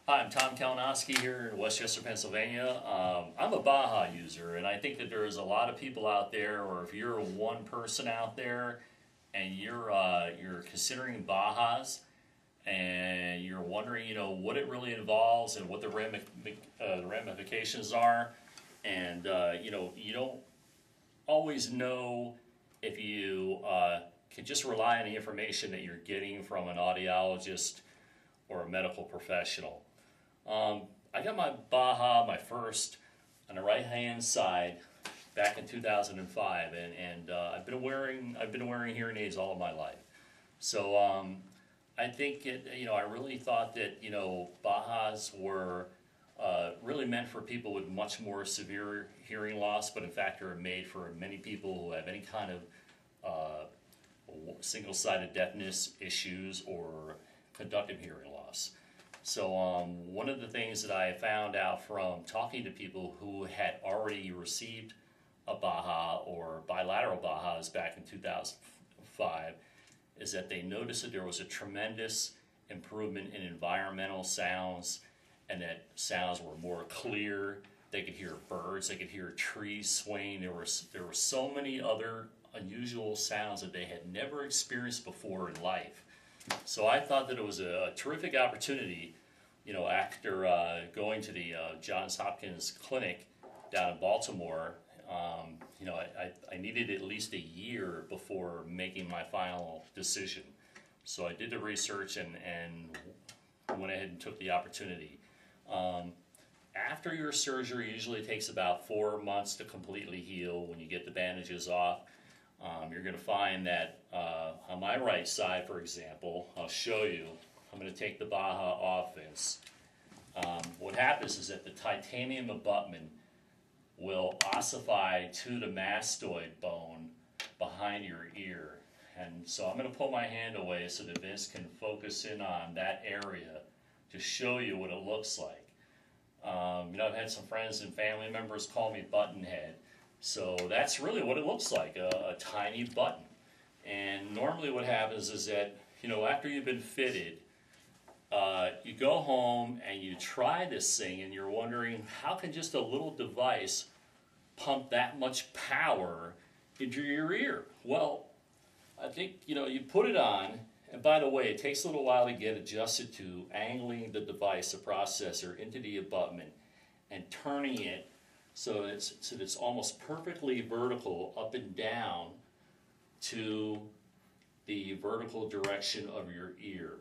Hi, I'm Tom Kalinowski here in Westchester, Pennsylvania. I'm a BAHA user, and I think that there's a lot of people out there, or if you're one person out there and you're considering BAHAs and you're wondering, what it really involves and what the ramifications are, and you don't always know if you can just rely on the information that you're getting from an audiologist or a medical professional. I got my BAHA, my first, on the right hand side back in 2005, and I've been wearing hearing aids all of my life. So I think I really thought that BAHAs were really meant for people with much more severe hearing loss, but in fact are made for many people who have any kind of single-sided deafness issues or conductive hearing loss. So one of the things that I found out from talking to people who had already received a BAHA or bilateral BAHAs back in 2005 is that they noticed that there was a tremendous improvement in environmental sounds, and that sounds were more clear. They could hear birds, they could hear trees swaying. There were so many other unusual sounds that they had never experienced before in life. So I thought that it was a terrific opportunity, after going to the Johns Hopkins Clinic down in Baltimore. I needed at least a year before making my final decision. So I did the research and went ahead and took the opportunity. After your surgery, it usually takes about 4 months to completely heal when you get the bandages off. You're going to find that on my right side, for example, I'll show you. I'm going to take the BAHA off this. What happens is that the titanium abutment will ossify to the mastoid bone behind your ear. And so I'm going to pull my hand away so that Vince can focus in on that area to show you what it looks like. I've had some friends and family members call me buttonhead. So that's really what it looks like, a tiny button. And normally what happens is that, after you've been fitted, you go home and you try this thing and you're wondering, how can just a little device pump that much power into your ear? Well, I think, you put it on, and by the way, it takes a little while to get adjusted to angling the device, the processor, into the abutment and turning it so that it's almost perfectly vertical up and down to the vertical direction of your ear.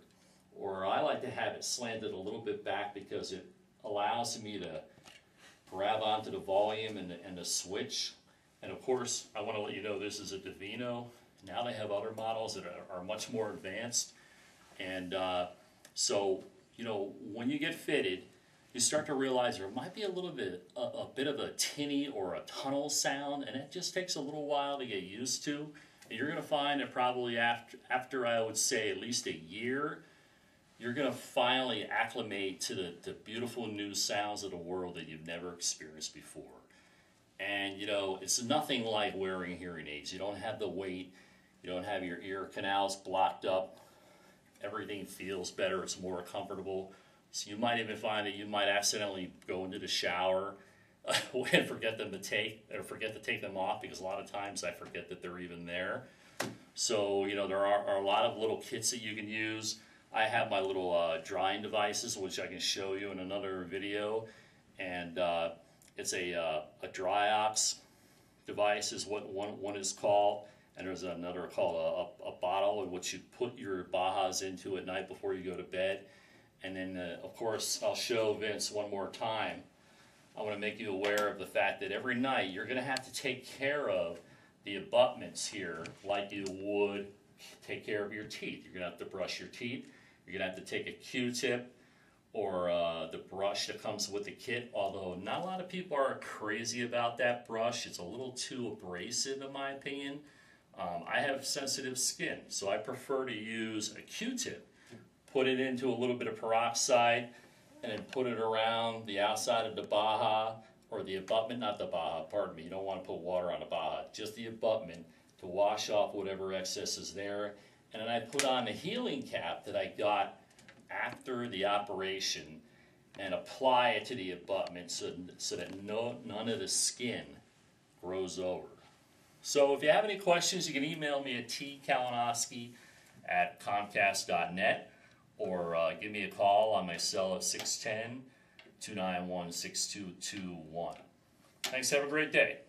Or I like to have it slanted a little bit back because it allows me to grab onto the volume and the switch. And of course, I want to let you know this is a Devino. Now they have other models that are much more advanced. And so, when you get fitted, you start to realize there might be a bit of a tinny or a tunnel sound, and it just takes a little while to get used to. And you're going to find that probably after I would say at least a year, you're going to finally acclimate to the beautiful new sounds of the world that you've never experienced before. And it's nothing like wearing hearing aids. You don't have the weight, you don't have your ear canals blocked up. Everything feels better, it's more comfortable. So you might even find that you might accidentally go into the shower and forget to take them off, because a lot of times I forget that they're even there. So there are a lot of little kits that you can use. I have my little drying devices, which I can show you in another video, and it's a Dryox device is what one is called, and there's another called a bottle in which you put your BAHAs into at night before you go to bed. And then, of course, I'll show Vince one more time. I want to make you aware of the fact that every night you're going to have to take care of the abutments here like you would take care of your teeth. You're going to have to brush your teeth. You're going to have to take a Q-tip or the brush that comes with the kit, although not a lot of people are crazy about that brush. It's a little too abrasive in my opinion. I have sensitive skin, so I prefer to use a Q-tip. Put it into a little bit of peroxide and then put it around the outside of the BAHA, or the abutment, not the BAHA, pardon me. You don't want to put water on the BAHA, just the abutment to wash off whatever excess is there. And then I put on the healing cap that I got after the operation, and apply it to the abutment so that none of the skin grows over. So if you have any questions, you can email me at tkalinowski@comcast.net or give me a call on my cell at 610-291-6221. Thanks, have a great day.